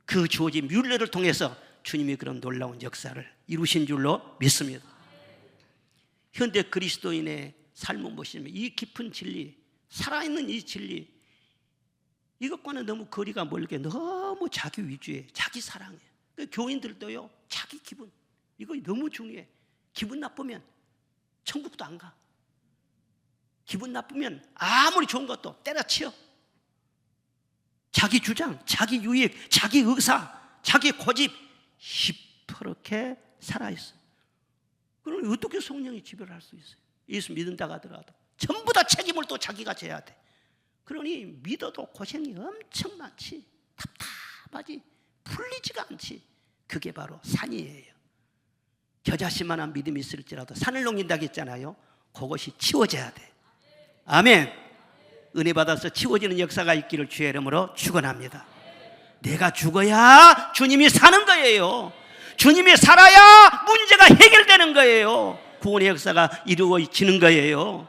그 조지 뮬러를 통해서 주님이 그런 놀라운 역사를 이루신 줄로 믿습니다. 현대 그리스도인의 삶은 무엇이냐면 이 깊은 진리, 살아있는 이 진리, 이것과는 너무 거리가 멀게 너무 자기 위주에 자기 사랑해. 교인들도요 자기 기분, 이거 너무 중요해. 기분 나쁘면 천국도 안 가. 기분 나쁘면 아무리 좋은 것도 때려치워. 자기 주장, 자기 유익, 자기 의사, 자기 고집 시퍼렇게 살아있어요. 그럼 어떻게 성령이 지배를 할 수 있어요? 예수 믿는다고 하더라도 전부 다 책임을 또 자기가 져야 돼. 그러니 믿어도 고생이 엄청 많지, 답답하지, 풀리지가 않지. 그게 바로 산이에요. 겨자씨만한 믿음이 있을지라도 산을 넘긴다고 했잖아요. 그것이 치워져야 돼. 아멘. 은혜 받아서 치워지는 역사가 있기를 주의 이름으로 축원합니다. 내가 죽어야 주님이 사는 거예요. 주님이 살아야 문제가 해결되는 거예요. 구원의 역사가 이루어지는 거예요.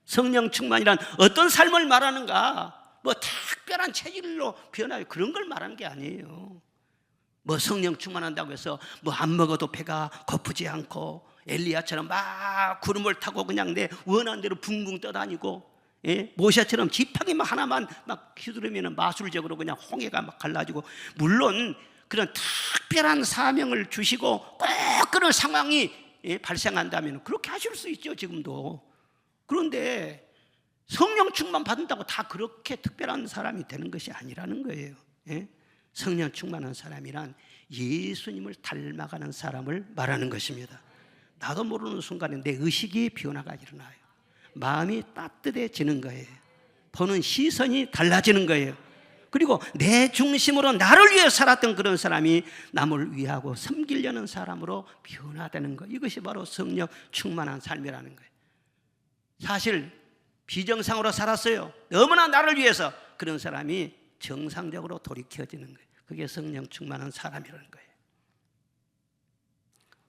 성령 충만이란 어떤 삶을 말하는가? 뭐 특별한 체질로 변화요 그런 걸 말하는 게 아니에요. 뭐 성령 충만한다고 해서 뭐 안 먹어도 배가 고프지 않고 엘리야처럼 막 구름을 타고 그냥 내 원하는 대로 붕붕 떠다니고, 모세처럼 지팡이만 하나만 막 휘두르면 마술적으로 그냥 홍해가 막 갈라지고, 물론 그런 특별한 사명을 주시고 꼭 그런 상황이 발생한다면 그렇게 하실 수 있죠, 지금도. 그런데 성령 충만 받는다고 다 그렇게 특별한 사람이 되는 것이 아니라는 거예요. 성령 충만한 사람이란 예수님을 닮아가는 사람을 말하는 것입니다. 나도 모르는 순간에 내 의식이 변화가 일어나요. 마음이 따뜻해지는 거예요. 보는 시선이 달라지는 거예요. 그리고 내 중심으로 나를 위해 살았던 그런 사람이 남을 위하고 섬기려는 사람으로 변화되는 것, 이것이 바로 성령 충만한 삶이라는 거예요. 사실 비정상으로 살았어요. 너무나 나를 위해서. 그런 사람이 정상적으로 돌이켜지는 거예요. 그게 성령 충만한 사람이라는 거예요.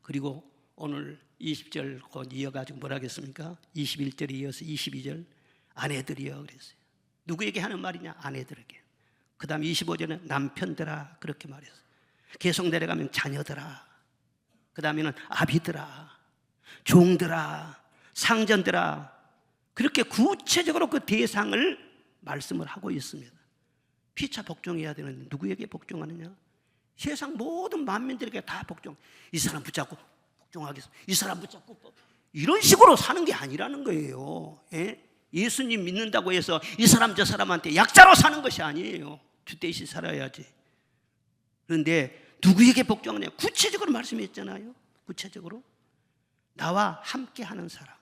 그리고 오늘 20절 곧 이어가지고 뭐라 하겠습니까? 21절에 이어서 22절 아내들이여 그랬어요. 누구에게 하는 말이냐? 아내들에게. 그 다음 25절은 남편들아 그렇게 말했어요. 계속 내려가면 자녀들아, 그 다음에는 아비들아, 종들아, 상전들아, 그렇게 구체적으로 그 대상을 말씀을 하고 있습니다. 피차 복종해야 되는데 누구에게 복종하느냐? 세상 모든 만민들에게 다 복종. 이 사람 붙잡고 복종하겠어, 이 사람 붙잡고 이런 식으로 사는 게 아니라는 거예요. 예? 예수님 믿는다고 해서 이 사람 저 사람한테 약자로 사는 것이 아니에요. 주대시 살아야지. 그런데 누구에게 복종하냐? 구체적으로 말씀했잖아요. 구체적으로 나와 함께하는 사람,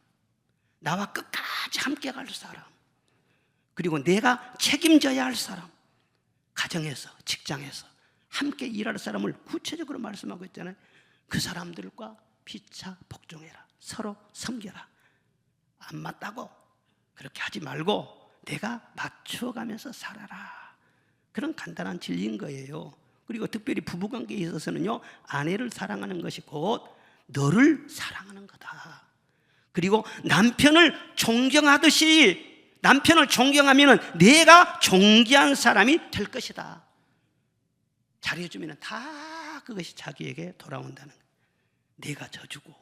나와 끝까지 함께 갈 사람, 그리고 내가 책임져야 할 사람, 가정에서 직장에서 함께 일할 사람을 구체적으로 말씀하고 있잖아요. 그 사람들과 피차 복종해라, 서로 섬겨라. 안 맞다고 그렇게 하지 말고 내가 맞춰가면서 살아라. 그런 간단한 진리인 거예요. 그리고 특별히 부부관계에 있어서는요, 아내를 사랑하는 것이 곧 너를 사랑하는 거다. 그리고 남편을 존경하듯이, 남편을 존경하면 내가 존귀한 사람이 될 것이다. 잘해주면 다 그것이 자기에게 돌아온다는 거예요. 내가 져주고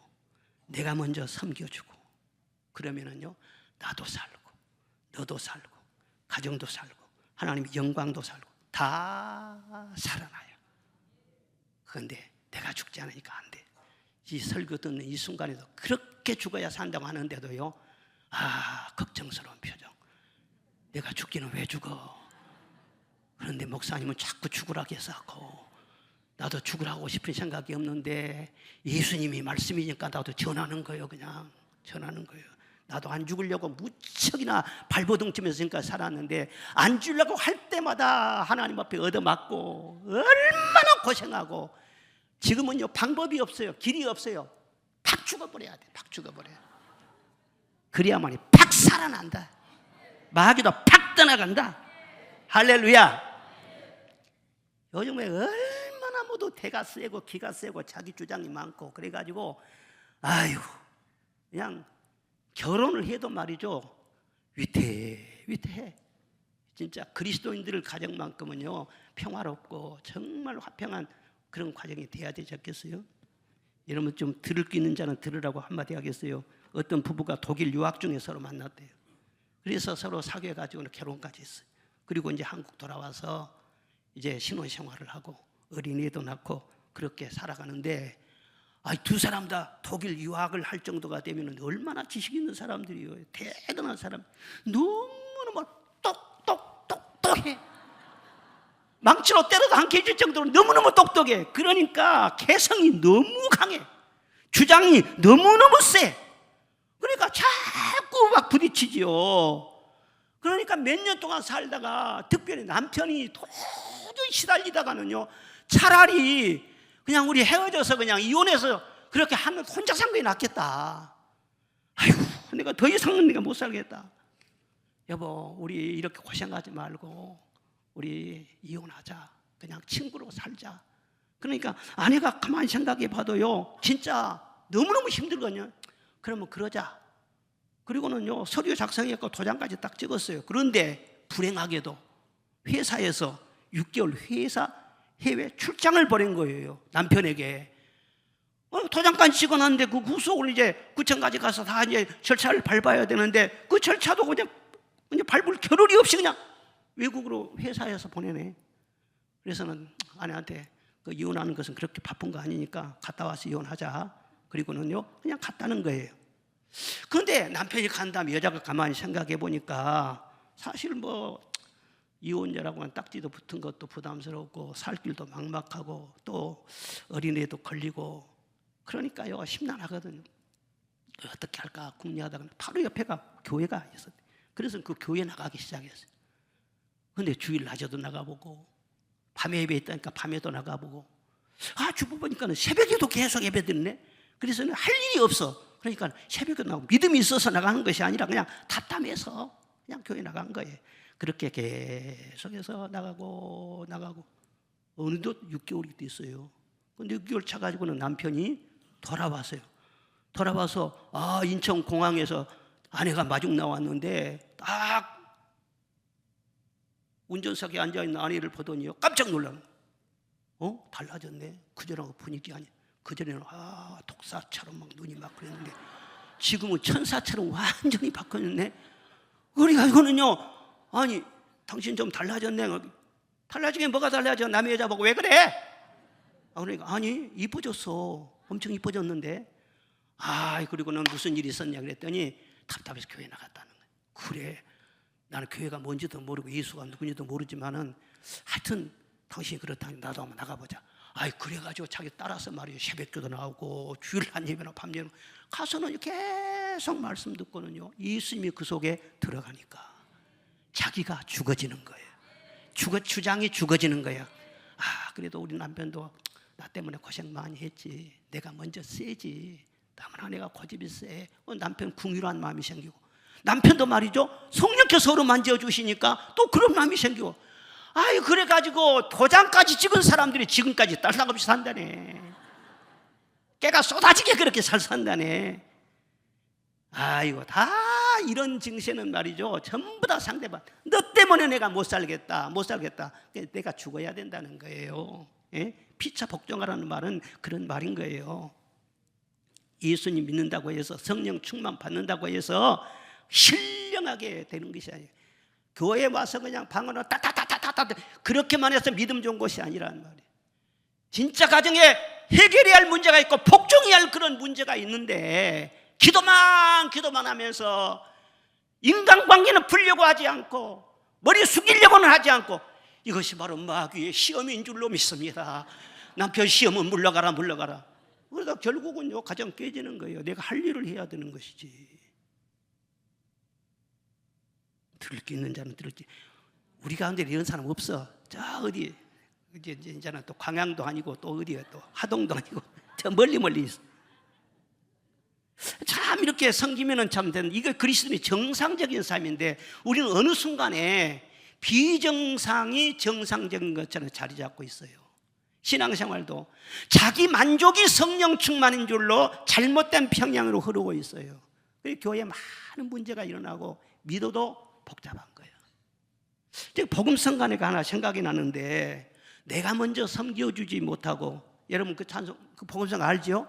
내가 먼저 섬겨주고 그러면은요, 나도 살고 너도 살고 가정도 살고 하나님의 영광도 살고 다 살아나요. 그런데 내가 죽지 않으니까 안 돼. 이 설교 듣는 이 순간에도 그렇게 죽어야 산다고 하는데도요, 걱정스러운 표정. 내가 죽기는 왜 죽어? 그런데 목사님은 자꾸 죽으라고 해서 나도 죽으라고 싶은 생각이 없는데 예수님이 말씀이니까 나도 전하는 거예요. 그냥 전하는 거예요. 나도 안 죽으려고 무척이나 발버둥치면서 지금까지 살았는데 안 죽으려고 할 때마다 하나님 앞에 얻어맞고 얼마나 고생하고, 지금은요 방법이 없어요. 길이 없어요. 팍 죽어버려야 돼. 팍 죽어버려야 돼. 그래야만이 팍 살아난다. 마귀도 팍 떠나간다. 할렐루야. 요즘에 얼마나 모두 대가 세고 기가 세고 자기 주장이 많고 그래가지고 그냥 결혼을 해도 말이죠, 위태해. 진짜 그리스도인들 가정만큼은요 평화롭고 정말 화평한 그런 과정이 돼야 되지 않겠어요? 여러분 좀 들을 게 있는 자는 들으라고 한마디 하겠어요? 어떤 부부가 독일 유학 중에 서로 만났대요. 그래서 서로 사귀어가지고 결혼까지 했어요. 그리고 이제 한국 돌아와서 이제 신혼생활을 하고 어린이도 낳고 그렇게 살아가는데, 두 사람 다 독일 유학을 할 정도가 되면 얼마나 지식 있는 사람들이에요. 대단한 사람. 너무너무 똑똑해. 망치로 때려도 안 깨질 정도로 너무너무 똑똑해. 그러니까 개성이 너무 강해. 주장이 너무너무 세. 그러니까 자꾸 막 부딪히지요. 그러니까 몇 년 동안 살다가 특별히 남편이 도저히 시달리다가는요, 차라리 그냥 우리 헤어져서 그냥 이혼해서 그렇게 하면 혼자 사는 게 낫겠다. 내가 더 이상은 내가 못 살겠다. 여보, 우리 이렇게 고생하지 말고 우리 이혼하자. 그냥 친구로 살자. 그러니까 아내가 가만히 생각해 봐도요, 진짜 너무너무 힘들거든요. 그러면 그러자. 그리고는요, 서류 작성했고 도장까지 딱 찍었어요. 그런데 불행하게도 회사에서 6개월 회사 해외 출장을 보낸 거예요. 남편에게. 도장까지 찍어놨는데 그 구속을 이제 구청까지 가서 다 이제 절차를 밟아야 되는데 그 절차도 그냥 밟을 겨를이 없이 그냥 외국으로 회사에서 보내네. 그래서는 아내한테 그 이혼하는 것은 그렇게 바쁜 거 아니니까 갔다 와서 이혼하자. 그리고는요, 그냥 갔다는 거예요. 그런데 남편이 간 다음에 여자가 가만히 생각해 보니까 사실 이혼자라고는 딱지도 붙은 것도 부담스럽고 살 길도 막막하고 또 어린애도 걸리고 그러니까요, 심란하거든요. 어떻게 할까 궁리하다가 바로 옆에가 교회가 있었대요. 그래서 그 교회 나가기 시작했어요. 근데 주일 낮에도 나가보고 밤에 예배 있다니까 밤에도 나가보고 주보 보니까는 새벽에도 계속 예배 드리네. 그래서 할 일이 없어. 그러니까 새벽에 나가고 믿음이 있어서 나가는 것이 아니라 그냥 답답해서 그냥 교회 나간 거예요. 그렇게 계속해서 나가고 어느덧 6개월이 됐어요. 근데 6개월 차 가지고는 남편이 돌아왔어요. 돌아와서 인천공항에서 아내가 마중 나왔는데 딱 운전석에 앉아있는 아내를 보더니요 깜짝 놀라는 달라졌네. 그전하고 분위기 아니야. 그전에는 독사처럼 막 눈이 막 그랬는데 지금은 천사처럼 완전히 바뀌었네. 그러니까 이거는요, 아니 당신 좀 달라졌네. 달라지게 뭐가 달라져? 남의 여자 보고 왜 그래? 그러니까 아니 이뻐졌어. 엄청 이뻐졌는데 그리고는 무슨 일이 있었냐 그랬더니 답답해서 교회 나갔다는 거예요. 그래, 나는 교회가 뭔지도 모르고 예수가 누군지도 모르지만은 하여튼 당신이 그렇다니 나도 한번 나가보자. 그래가지고 자기 따라서 말이에요. 새벽기도 나오고 주일 한 예배나 밤 예배 가서는 계속 말씀 듣고는요 예수님이 그 속에 들어가니까 자기가 죽어지는 거예요. 주장이 죽어지는 거예요. 그래도 우리 남편도 나 때문에 고생 많이 했지. 내가 먼저 세지. 나무나 내가 고집이 세. 남편 궁유한 마음이 생기고 남편도 말이죠 성령께서 서로 만져주시니까 또 그런 마음이 생기고 그래가지고 도장까지 찍은 사람들이 지금까지 딸랑없이 산다네. 깨가 쏟아지게 그렇게 잘 산다네. 이거 다 이런 증세는 말이죠 전부 다 상대방 너 때문에 내가 못 살겠다. 내가 죽어야 된다는 거예요. 피차 복종하라는 말은 그런 말인 거예요. 예수님 믿는다고 해서 성령 충만 받는다고 해서 신령하게 되는 것이 아니에요. 교회에 와서 그냥 방언으로 따따따따따따 그렇게만 해서 믿음 좋은 것이 아니란 말이에요. 진짜 가정에 해결해야 할 문제가 있고 복종해야 할 그런 문제가 있는데 기도만 하면서 인간관계는 풀려고 하지 않고 머리 숙이려고는 하지 않고 이것이 바로 마귀의 시험인 줄로 믿습니다. 남편 시험은 물러가라. 그러다 결국은요 가정 깨지는 거예요. 내가 할 일을 해야 되는 것이지. 들을 게 있는 자는 들을지. 우리 가운데 이런 사람 없어. 저 어디 이제는 또 광양도 아니고 또 어디에 또 하동도 아니고 저 멀리 있어. 참 이렇게 섬기면은 참 되는 이게 그리스도인의 정상적인 삶인데 우리는 어느 순간에 비정상이 정상적인 것처럼 자리 잡고 있어요. 신앙생활도 자기 만족이 성령 충만인 줄로 잘못된 평양으로 흐르고 있어요. 교회에 많은 문제가 일어나고 믿어도 복잡한 거예요. 복음성간회가 하나 생각이 나는데 내가 먼저 섬겨주지 못하고 여러분 그 복음성 알죠?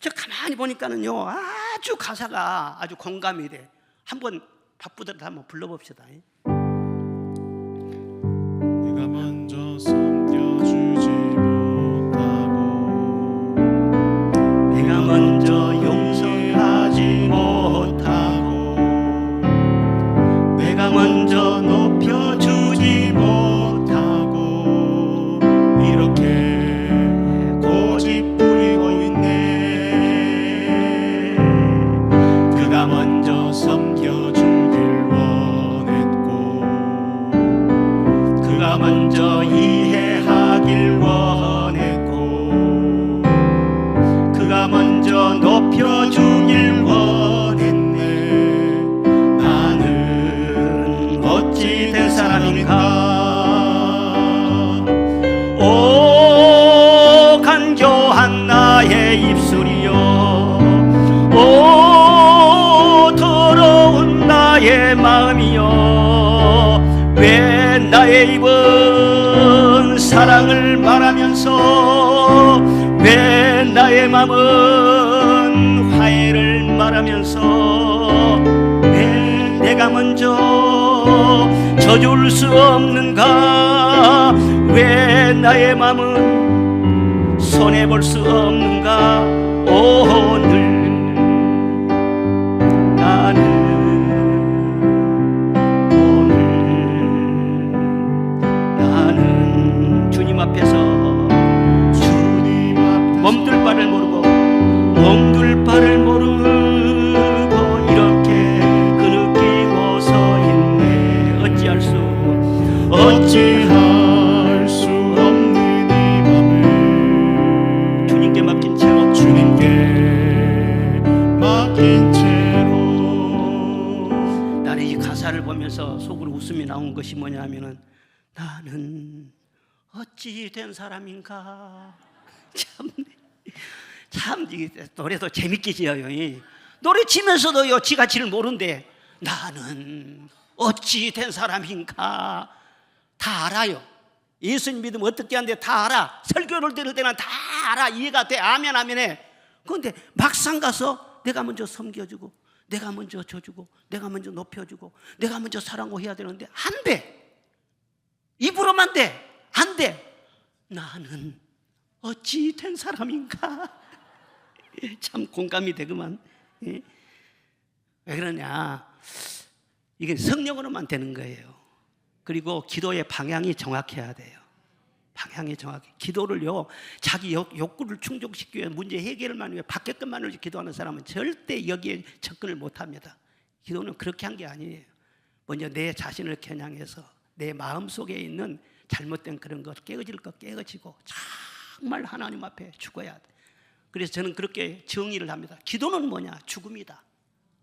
저 가만히 보니까는요 아주 가사가 아주 공감이 돼. 한번 바쁘더라도 한번 불러봅시다. 내가 먼저 섬겨주지 못하고 내가 먼저 용서하지 못하고 내가 먼저 높여주지 못하고 이렇게 고집 부리고 있네. 그가 먼저 섬겨주길 원했고 그가 먼저 이해하길 원했고 그가 먼저 높여주길 원했네. 나는 어찌 된 사람인가. 오 간교한 나의 입술이여 오 더러운 나의 마음이여 왜 나의 입은 사랑을 말하면서 왜 나의 마음은 화해를 말하면서 왜 내가 먼저 져줄 수 없는가 왜 나의 마음은 손해볼 수 없는가 오늘 나는 주님 앞에서 몸둘 바를 모르고 이렇게 그 느끼고 서 있네. 어찌할 수 없는 이 맘을 주님께 맡긴 채로 주님께 맡긴 채로. 나는 이 가사를 보면서 속으로 웃음이 나온 것이 뭐냐면은 나는 어찌 된 사람인가. 참 이게 노래도 재밌게 지어요. 노래 치면서도요 지 가치를 모른대. 나는 어찌 된 사람인가. 다 알아요. 예수님 믿으면 어떻게 하는데 다 알아. 설교를 들을 때는 다 알아. 이해가 돼. 아멘 아멘해. 그런데 막상 가서 내가 먼저 섬겨주고, 내가 먼저 줘주고, 내가 먼저 높여주고, 내가 먼저 사랑하고 해야 되는데 안 돼. 입으로만 돼. 안 돼. 나는 어찌 된 사람인가. 참 공감이 되구만. 왜 그러냐, 이게 성령으로만 되는 거예요. 그리고 기도의 방향이 정확해야 돼요. 방향이 정확해. 기도를요 자기 욕구를 충족시키기 위해 문제 해결만 위해 밖에 것만을 기도하는 사람은 절대 여기에 접근을 못합니다. 기도는 그렇게 한 게 아니에요. 먼저 내 자신을 겨냥해서 내 마음속에 있는 잘못된 그런 것, 깨어질 것 깨어지고 정말 하나님 앞에 죽어야 돼. 그래서 저는 그렇게 정의를 합니다. 기도는 뭐냐? 죽음이다.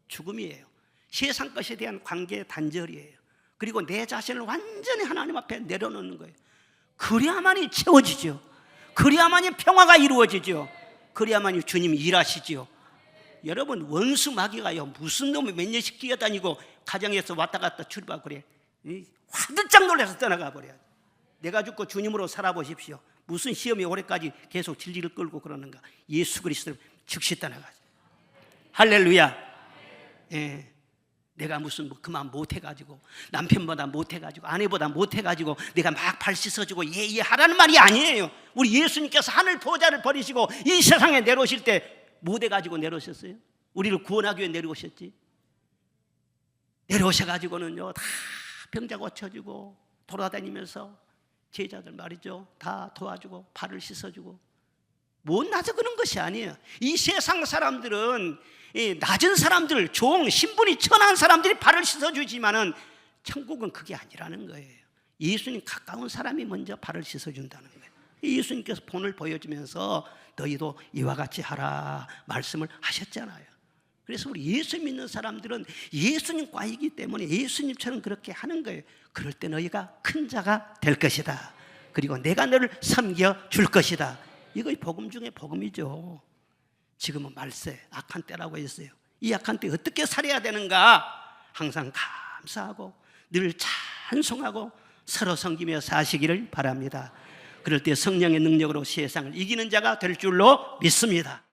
죽음이에요. 세상 것에 대한 관계 단절이에요. 그리고 내 자신을 완전히 하나님 앞에 내려놓는 거예요. 그래야만이 채워지죠. 그래야만이 평화가 이루어지죠. 그래야만이 주님이 일하시죠. 여러분, 원수 마귀가요 무슨 놈이 몇 년씩 뛰어다니고 가정에서 왔다 갔다 출입하고 그래. 화들짝 놀라서 떠나가 버려요. 내가 죽고 주님으로 살아보십시오. 무슨 시험이 올해까지 계속 진리를 끌고 그러는가. 예수 그리스도를 즉시 떠나가죠. 할렐루야. 예. 내가 무슨 그만 못해가지고 남편보다 못해가지고 아내보다 못해가지고 내가 막 발 씻어주고 예예 하라는 말이 아니에요. 우리 예수님께서 하늘 보좌를 버리시고 이 세상에 내려오실 때 못해가지고 내려오셨어요? 우리를 구원하기 위해 내려오셨지. 내려오셔가지고는요 다 병자 고쳐주고 돌아다니면서 제자들 말이죠 다 도와주고 발을 씻어주고 못나서 그런 것이 아니에요. 이 세상 사람들은 이 낮은 사람들, 종, 신분이 천한 사람들이 발을 씻어주지만은 천국은 그게 아니라는 거예요. 예수님 가까운 사람이 먼저 발을 씻어준다는 거예요. 예수님께서 본을 보여주면서 너희도 이와 같이 하라 말씀을 하셨잖아요. 그래서 우리 예수 믿는 사람들은 예수님과이기 때문에 예수님처럼 그렇게 하는 거예요. 그럴 때 너희가 큰 자가 될 것이다. 그리고 내가 너를 섬겨줄 것이다. 이거 복음 중에 복음이죠. 지금은 말세, 악한 때라고 했어요. 이 악한 때 어떻게 살아야 되는가? 항상 감사하고 늘 찬송하고 서로 섬기며 사시기를 바랍니다. 그럴 때 성령의 능력으로 세상을 이기는 자가 될 줄로 믿습니다.